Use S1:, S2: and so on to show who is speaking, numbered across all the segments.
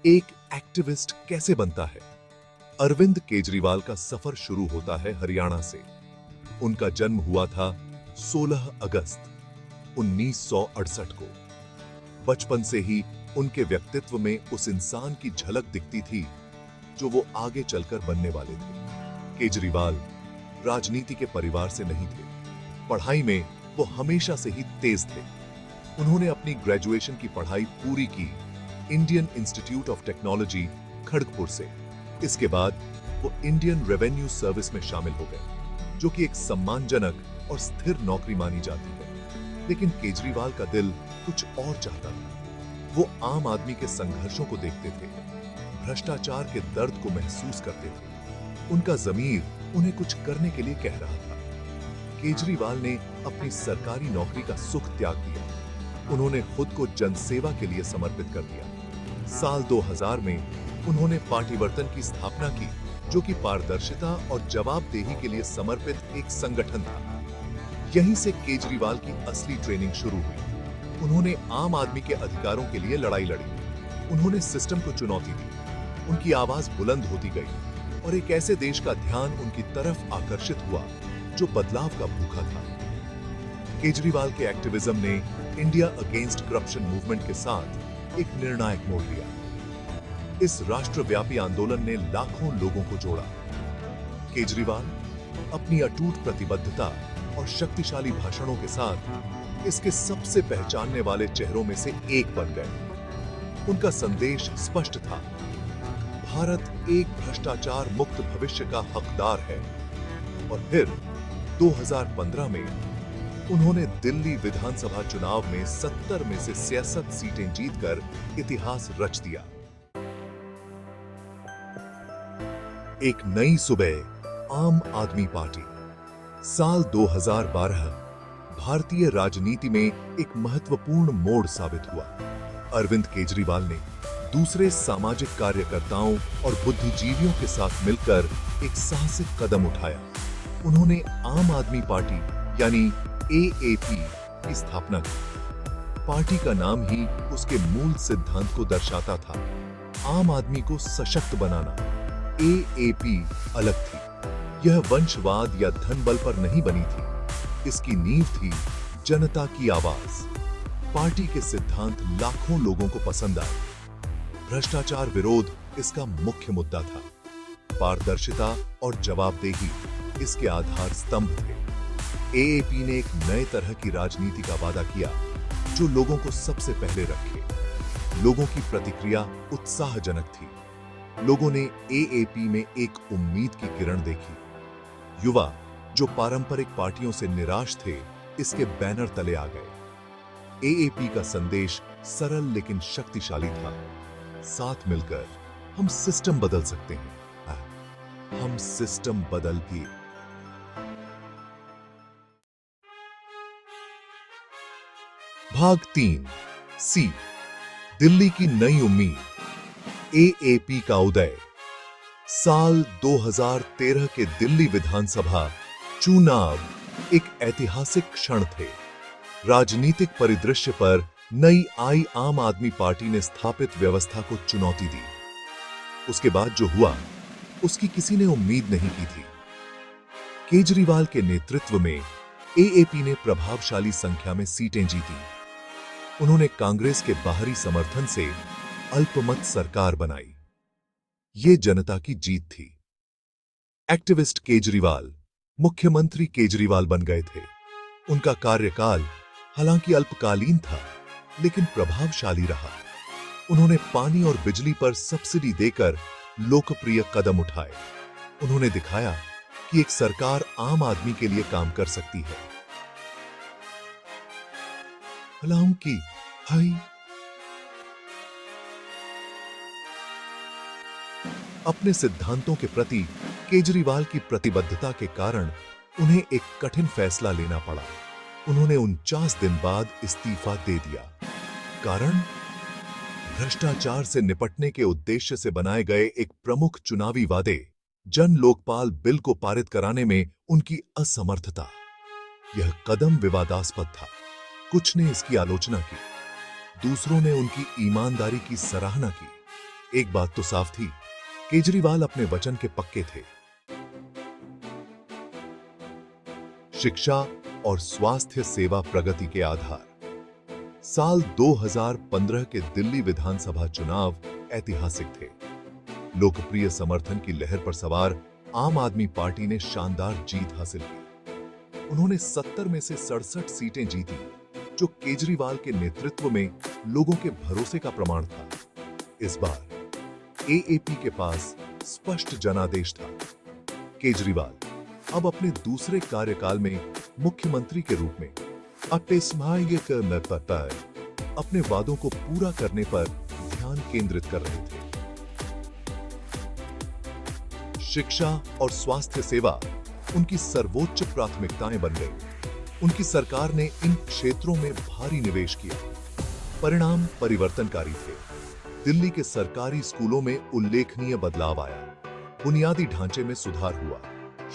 S1: एक एक्टिविस्ट कैसे बनता है? अरविंद केजरीवाल का सफर शुरू होता है हरियाणा से। उनका जन्म हुआ था 16 अगस्त 1968 को। बचपन से ही उनके व्यक्तित्व में उस इंसान की झलक दिखती थी जो वो आगे चलकर बनने वाले थे। केजरीवाल राजनीति के परिवार से नहीं थे। पढ़ाई में वो हमेशा से ही तेज थे। उन्होंने अपनी ग्रेजुएशन की पढ़ाई पूरी की Indian institute of technology Kharagpur से। इसके बाद वो इंडियन रेवेन्यू सर्विस में शामिल हो गए, जो कि एक सम्मानजनक और स्थिर नौकरी मानी जाती है। लेकिन केजरीवाल का दिल कुछ और चाहता था। वो आम आदमी के संघर्षों को देखते थे, भ्रष्टाचार के दर्द को महसूस करते थे। उनका ज़मीर उन्हें कुछ करने के लिए कह रहा था। केजरीवाल ने अपनी सरकारी नौकरी का सुख त्याग दिया। उन्होंने खुद को जनसेवा के लिए समर्पित कर दिया। साल 2000 में उन्होंने पार्टीवर्तन की स्थापना की, जो कि पारदर्शिता और जवाबदेही के लिए समर्पित एक संगठन था। यहीं से केजरीवाल की असली ट्रेनिंग शुरू हुई। उन्होंने आम आदमी के अधिकारों के लिए लड़ाई लड़ी। उन्होंने सिस्टम को चुनौती दी। उनकी आवाज बुलंद होती गई और एक ऐसे देश का ध्यान उनकी तरफ आकर्षित हुआ जो बदलाव का भूखा था। केजरीवाल के एक्टिविज्म ने इंडिया अगेंस्ट करप्शन मूवमेंट के साथ एक निर्णायक मोड़ लिया। इस राष्ट्रव्यापी आंदोलन ने लाखों लोगों को जोड़ा। केजरीवाल अपनी अटूट प्रतिबद्धता और शक्तिशाली भाषणों के साथ इसके सबसे पहचानने वाले चेहरों में से एक बन गए। उनका संदेश स्पष्ट था, भारत एक भ्रष्टाचार मुक्त भविष्य का हकदार है। और फिर 2015 में उन्होंने दिल्ली विधानसभा चुनाव में 70 में से 66 सीटें जीतकर इतिहास रच दिया। एक नई सुबह, आम आदमी पार्टी। साल 2012 भारतीय राजनीति में एक महत्वपूर्ण मोड़ साबित हुआ। अरविंद केजरीवाल ने दूसरे सामाजिक कार्यकर्ताओं और बुद्धिजीवियों के साथ मिलकर एक साहसिक कदम उठाया। उन्होंने आम आदमी पार्टी यानी AAP की स्थापना की। पार्टी का नाम ही उसके मूल सिद्धांत को दर्शाता था, आम आदमी को सशक्त बनाना। AAP अलग थी। यह वंशवाद या धन बल पर नहीं बनी थी। इसकी नींव थी जनता की आवाज। पार्टी के सिद्धांत लाखों लोगों को पसंद आए। भ्रष्टाचार विरोध इसका मुख्य मुद्दा था। पारदर्शिता और जवाबदेही इसके आधार स्तंभ थे। AAP ने एक नए तरह की राजनीति का वादा किया, जो लोगों को सबसे पहले रखे। लोगों की प्रतिक्रिया उत्साहजनक थी। लोगों ने AAP में एक उम्मीद की किरण देखी। युवा जो पारंपरिक पार्टियों से निराश थे, इसके बैनर तले आ गए। AAP का संदेश सरल लेकिन शक्तिशाली था, साथ मिलकर हम सिस्टम बदल सकते हैं। हम सिस्टम बदल भी। भाग 3 C, दिल्ली की नई उम्मीद। AAP का उदय। साल 2013 के दिल्ली विधानसभा चुनाव एक ऐतिहासिक क्षण थे। राजनीतिक परिदृश्य पर नई आई आम आदमी पार्टी ने स्थापित व्यवस्था को चुनौती दी। उसके बाद जो हुआ, उसकी किसी ने उम्मीद नहीं की थी। केजरीवाल के नेतृत्व में AAP ने प्रभावशाली संख्या में सीटें जीती। उन्होंने कांग्रेस के बाहरी समर्थन से अल्पमत सरकार बनाई। ये जनता की जीत थी। एक्टिविस्ट केजरीवाल मुख्यमंत्री केजरीवाल बन गए थे। उनका कार्यकाल हालांकि अल्पकालीन था, लेकिन प्रभावशाली रहा। उन्होंने पानी और बिजली पर सब्सिडी देकर लोकप्रिय कदम उठाए। उन्होंने दिखाया कि एक सरकार आम आदमी के लिए काम कर सकती है। हालांकि अपने सिद्धांतों के प्रति केजरीवाल की प्रतिबद्धता के कारण उन्हें एक कठिन फैसला लेना पड़ा। उन्होंने 49 दिन बाद इस्तीफा दे दिया। कारण, भ्रष्टाचार से निपटने के उद्देश्य से बनाए गए एक प्रमुख चुनावी वादे, जन लोकपाल बिल को पारित कराने में उनकी असमर्थता। यह कदम विवादास्पद था। कुछ ने इसकी आलोचना की, दूसरों ने उनकी ईमानदारी की सराहना की। एक बात तो साफ थी, केजरीवाल अपने वचन के पक्के थे। शिक्षा और स्वास्थ्य सेवा प्रगति के आधार। साल 2015 के दिल्ली विधानसभा चुनाव ऐतिहासिक थे। लोकप्रिय समर्थन की लहर पर सवार आम आदमी पार्टी ने शानदार जीत हासिल की। उन्होंने 70 में से 67 सीटें जीती, जो केजरीवाल के नेतृत्व में लोगों के भरोसे का प्रमाण था। इस बार एएपी के पास स्पष्ट जनादेश था। केजरीवाल अब अपने दूसरे कार्यकाल में मुख्यमंत्री के रूप में अपने वादों को पूरा करने पर ध्यान केंद्रित कर रहे थे। शिक्षा और स्वास्थ्य सेवा उनकी सर्वोच्च प्राथमिकताएं बन गई। उनकी सरकार ने इन क्षेत्रों में भारी निवेश किया। परिणाम परिवर्तनकारी थे। दिल्ली के सरकारी स्कूलों में उल्लेखनीय बदलाव आया। बुनियादी ढांचे में सुधार हुआ।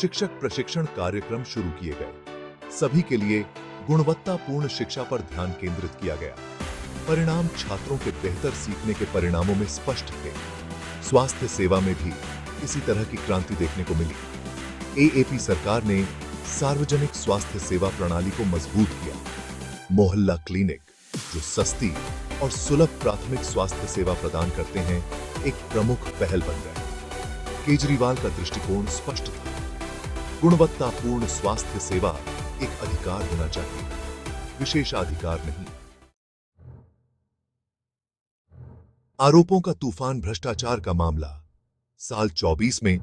S1: शिक्षक प्रशिक्षण कार्यक्रम शुरू किए गए। सभी के लिए गुणवत्तापूर्ण शिक्षा पर ध्यान केंद्रित किया गया। परिणाम छात्रों के बेहतर सीखने के परिणामों में स्पष्ट थे। स्वास्थ्य सेवा में भी इसी तरह की क्रांति देखने को मिली। एएपी सरकार ने सार्वजनिक स्वास्थ्य सेवा प्रणाली को मजबूत किया। मोहल्ला क्लिनिक, जो सस्ती और सुलभ प्राथमिक स्वास्थ्य सेवा प्रदान करते हैं, एक प्रमुख पहल बन गए। केजरीवाल का दृष्टिकोण स्पष्ट था। गुणवत्तापूर्ण स्वास्थ्य सेवा एक अधिकार होना चाहिए, विशेषाधिकार नहीं। आरोपों का तूफान। भ्रष्टाचार का मामला। साल 24 में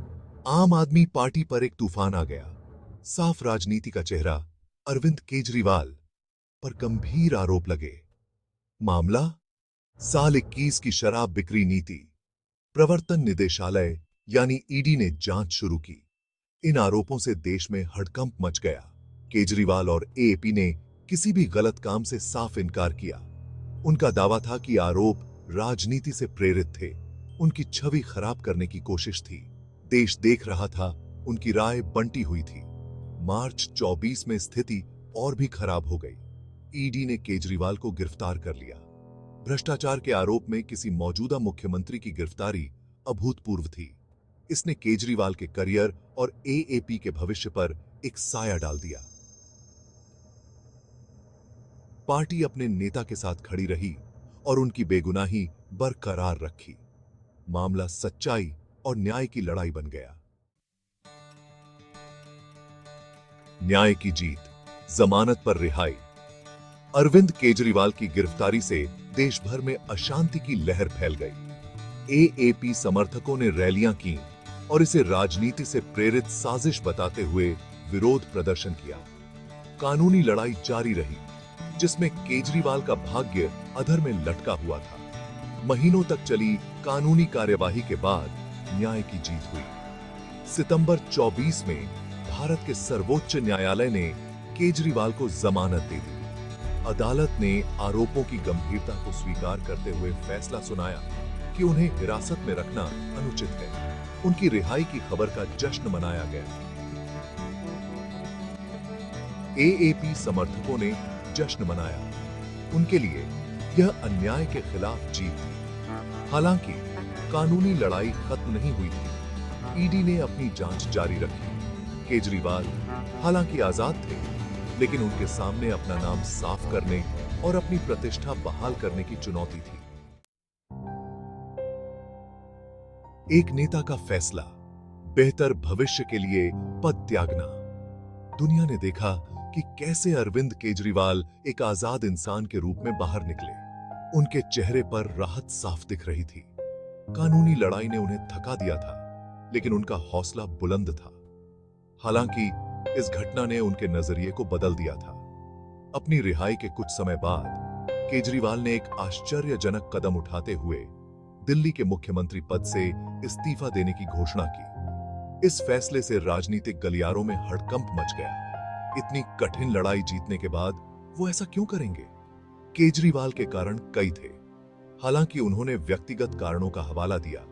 S1: आम आदमी पार्टी पर एक तूफान आ गया। साफ राजनीति का चेहरा अरविंद केजरीवाल पर गंभीर आरोप लगे। मामला साल 21 की शराब बिक्री नीति। प्रवर्तन निदेशालय यानी ईडी ने जांच शुरू की। इन आरोपों से देश में हड़कंप मच गया। केजरीवाल और एएपी ने किसी भी गलत काम से साफ इनकार किया। उनका दावा था कि आरोप राजनीति से प्रेरित थे। उनकी छवि खराब करने की कोशिश थी। देश देख रहा था। उनकी राय बंटी हुई थी। मार्च 24 में स्थिति और भी खराब हो गई। ईडी ने केजरीवाल को गिरफ्तार कर लिया। भ्रष्टाचार के आरोप में किसी मौजूदा मुख्यमंत्री की गिरफ्तारी अभूतपूर्व थी। इसने केजरीवाल के करियर और एएपी के भविष्य पर एक साया डाल दिया। पार्टी अपने नेता के साथ खड़ी रही और उनकी बेगुनाही बरकरार रखी। मामला सच्चाई और न्याय की लड़ाई बन गया। न्याय की जीत। जमानत पर रिहाई। अरविंद केजरीवाल की गिरफ्तारी से देश भर में अशांति की लहर फैल गई। एएपी समर्थकों ने रैलियां की और इसे राजनीति से प्रेरित साजिश बताते हुए विरोध प्रदर्शन किया। कानूनी लड़ाई जारी रही, जिसमें केजरीवाल का भाग्य अधर में लटका हुआ था। महीनों तक चली कानूनी कार्यवाही के बाद न्याय की जीत हुई। सितंबर 24 में भारत के सर्वोच्च न्यायालय ने केजरीवाल को जमानत दे दी। अदालत ने आरोपों की गंभीरता को स्वीकार करते हुए फैसला सुनाया कि उन्हें हिरासत में रखना अनुचित है। उनकी रिहाई की खबर का जश्न मनाया गया। एएपी समर्थकों ने जश्न मनाया। उनके लिए यह अन्याय के खिलाफ जीत थी। हालांकि कानूनी लड़ाई खत्म नहीं हुई थी। ईडी ने अपनी जांच जारी रखी। केजरीवाल हालांकि आजाद थे, लेकिन उनके सामने अपना नाम साफ करने और अपनी प्रतिष्ठा बहाल करने की चुनौती थी। एक नेता का फैसला, बेहतर भविष्य के लिए पद त्यागना। दुनिया ने देखा कि कैसे अरविंद केजरीवाल एक आजाद इंसान के रूप में बाहर निकले। उनके चेहरे पर राहत साफ दिख रही थी। कानूनी लड़ाई ने उन्हें थका दिया था, लेकिन उनका हौसला बुलंद था। हालांकि इस घटना ने उनके नजरिए को बदल दिया था। अपनी रिहाई के कुछ समय बाद केजरीवाल ने एक आश्चर्यजनक कदम उठाते हुए दिल्ली के मुख्यमंत्री पद से इस्तीफा देने की घोषणा की। इस फैसले से राजनीतिक गलियारों में हड़कंप मच गया। इतनी कठिन लड़ाई जीतने के बाद वो ऐसा क्यों करेंगे? केजरीवाल के कारण कई थे। हालांकि उन्होंने व्यक्तिगत कारणों का हवाला दिया,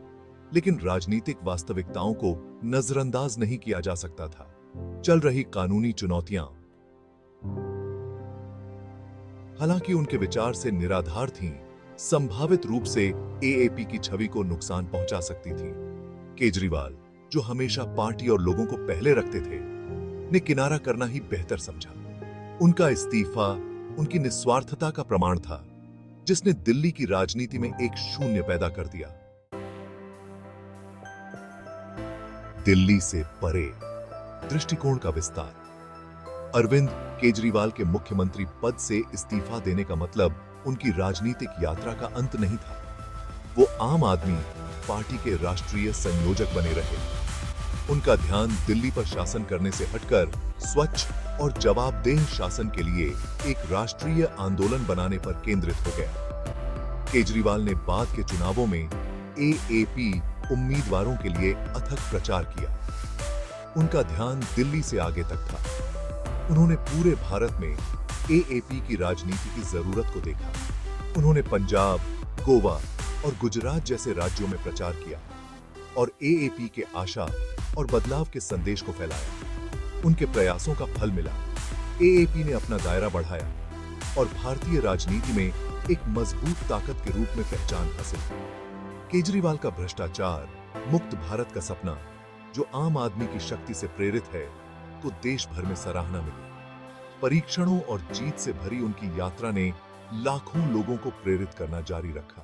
S1: लेकिन राजनीतिक वास्तविकताओं को नजरअंदाज नहीं किया जा सकता था। चल रही कानूनी चुनौतियां हालांकि उनके विचार से निराधार थीं, संभावित रूप से एएपी की छवि को नुकसान पहुंचा सकती थी। केजरीवाल, जो हमेशा पार्टी और लोगों को पहले रखते थे, ने किनारा करना ही बेहतर समझा। उनका इस्तीफा उनकी निस्वार्थता का प्रमाण था, जिसने दिल्ली की राजनीति में एक शून्य पैदा कर दिया। दिल्ली से परे दृष्टिकोण का विस्तार। अरविंद केजरीवाल के मुख्यमंत्री पद से इस्तीफा देने का मतलब उनकी राजनीतिक यात्रा का अंत नहीं था। वो आम आदमी पार्टी के राष्ट्रीय संयोजक बने रहे। उनका ध्यान दिल्ली पर शासन करने से हटकर स्वच्छ और जवाबदेह शासन के लिए एक राष्ट्रीय आंदोलन बनाने पर केंद्रित हो गया। केजरीवाल ने बाद के चुनावों में एएपी उम्मीदवारों के लिए अथक प्रचार किया। उनका ध्यान दिल्ली से आगे तक था। उन्होंने पूरे भारत में एएपी की राजनीति की जरूरत को देखा। उन्होंने पंजाब, गोवा और गुजरात जैसे राज्यों में प्रचार किया और एएपी के आशा और बदलाव के संदेश को फैलाया। उनके प्रयासों का फल मिला। एएपी ने अपना दायरा बढ़ाया और भारतीय राजनीति में एक मजबूत ताकत के रूप में पहचान हासिल की। केजरीवाल का भ्रष्टाचार मुक्त भारत का सपना, जो आम आदमी की शक्ति से प्रेरित है, तो देश भर में सराहना मिली। परीक्षणों और जीत से भरी उनकी यात्रा ने लाखों लोगों को प्रेरित करना जारी रखा।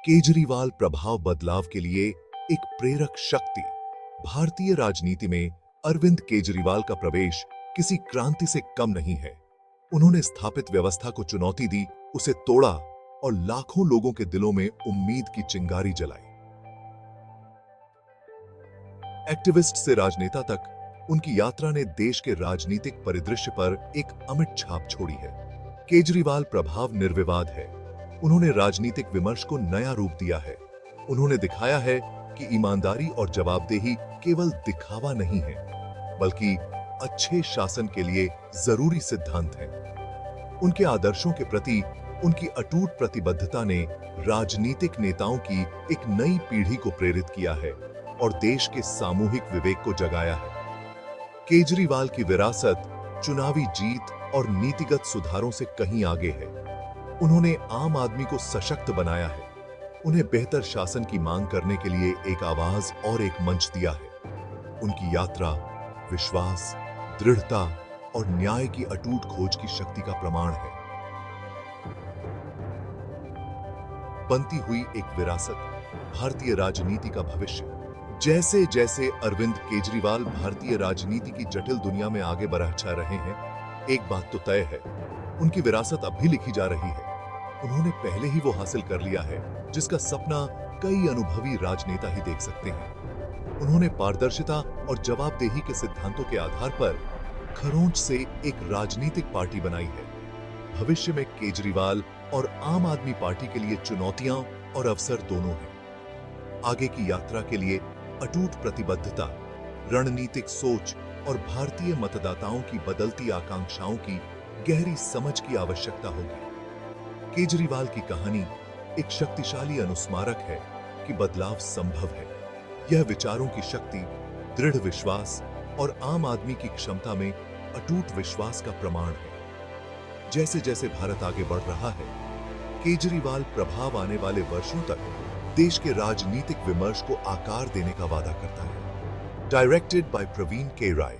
S1: केजरीवाल प्रभाव बदलाव के लिए एक प्रेरक शक्ति। भारतीय राजनीति में अरविंद केजरीवाल का प्रवेश किसी क्रांति से कम नहीं है। उन्होंने स्थापित व्यवस्था को चुनौती दी, उसे तोड़ा और लाखों लोगों के दिलों में उम्मीद की चिंगारी जलाई। एक्टिविस्ट से राजनेता तक उनकी यात्रा ने देश के राजनीतिक परिदृश्य पर एक अमिट छाप छोड़ी है। केजरीवाल प्रभाव निर्विवाद है। उन्होंने राजनीतिक विमर्श को नया रूप दिया है। उन्होंने दिखाया है कि ईमानदारी और जवाबदेही केवल दिखावा नहीं है, बल्कि अच्छे शासन के लिए जरूरी सिद्धांत हैं। उनके आदर्शों के प्रति उनकी अटूट प्रतिबद्धता ने राजनीतिक नेताओं की एक नई पीढ़ी को प्रेरित किया है और देश के सामूहिक विवेक को जगाया है। केजरीवाल की विरासत चुनावी जीत और नीतिगत सुधारों से कहीं आगे है। उन्होंने आम आदमी को सशक्त बनाया है, उन्हें बेहतर शासन की मांग करने के लिए एक आवाज और एक मंच दिया है। उनकी यात्रा विश्वास, दृढ़ता और न्याय की अटूट खोज की शक्ति का प्रमाण है। बनती हुई एक विरासत, भारतीय राजनीति का भविष्य। जैसे जैसे अरविंद केजरीवाल भारतीय राजनीति की जटिल दुनिया में आगे बढ़ा रहे हैं, एक बात तो तय है, उनकी विरासत अब भी लिखी जा रही है। उन्होंने पहले ही वो हासिल कर लिया है जिसका सपना कई अनुभवी राजनेता ही देख सकते हैं। उन्होंने पारदर्शिता और जवाबदेही के सिद्धांतों के आधार पर खरोंच से एक राजनीतिक पार्टी बनाई है। भविष्य में केजरीवाल और आम आदमी पार्टी के लिए चुनौतियां और अवसर दोनों हैं। आगे की यात्रा के लिए अटूट प्रतिबद्धता, रणनीतिक सोच और भारतीय मतदाताओं की बदलती आकांक्षाओं की गहरी समझ की आवश्यकता होगी। केजरीवाल की कहानी एक शक्तिशाली अनुस्मारक है कि बदलाव संभव है। यह विचारों की शक्ति, दृढ़ विश्वास और आम आदमी की क्षमता में अटूट विश्वास का प्रमाण है। जैसे जैसे भारत आगे बढ़ रहा है, केजरीवाल प्रभाव आने वाले वर्षों तक देश के राजनीतिक विमर्श को आकार देने का वादा करता है। डायरेक्टेड बाय प्रवीण के राय।